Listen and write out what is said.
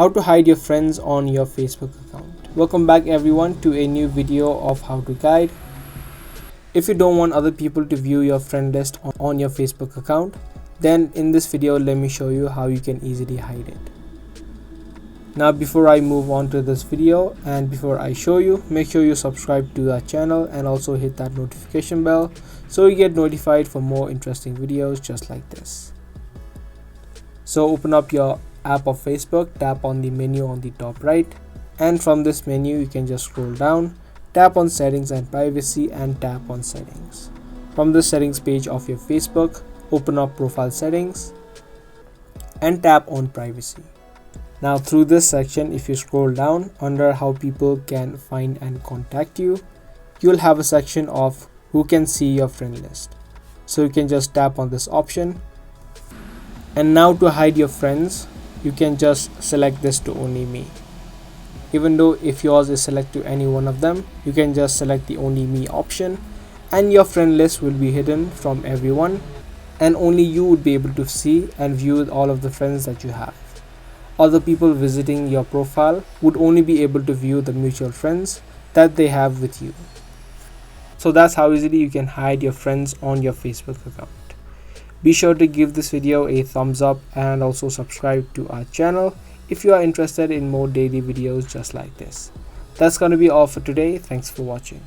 How to hide your friends on your Facebook account. Welcome back everyone to a new video of how to guide. If you don't want other people to view your friend list on your Facebook account, then in this video let me show you how you can easily hide it. Now before I move on to this video and before I show you, make sure you subscribe to our channel and also hit that notification bell so you get notified for more interesting videos just like this. So open up your app of Facebook, tap on the menu on the top right, and from this menu you can just scroll down, tap on settings and privacy and tap on settings. From the settings page of your Facebook, open up profile settings and tap on privacy. Now through this section, if you scroll down under how people can find and contact you, you'll have a section of who can see your friend list. So you can just tap on this option. And now to hide your friends, you can just select this to only me. Even though if yours is select to any one of them, you can just select the only me option and your friend list will be hidden from everyone and only you would be able to see and view all of the friends that you have. Other people visiting your profile would only be able to view the mutual friends that they have with you. So that's how easily you can hide your friends on your Facebook account. Be sure to give this video a thumbs up and also subscribe to our channel if you are interested in more daily videos just like this. That's going to be all for today. Thanks for watching.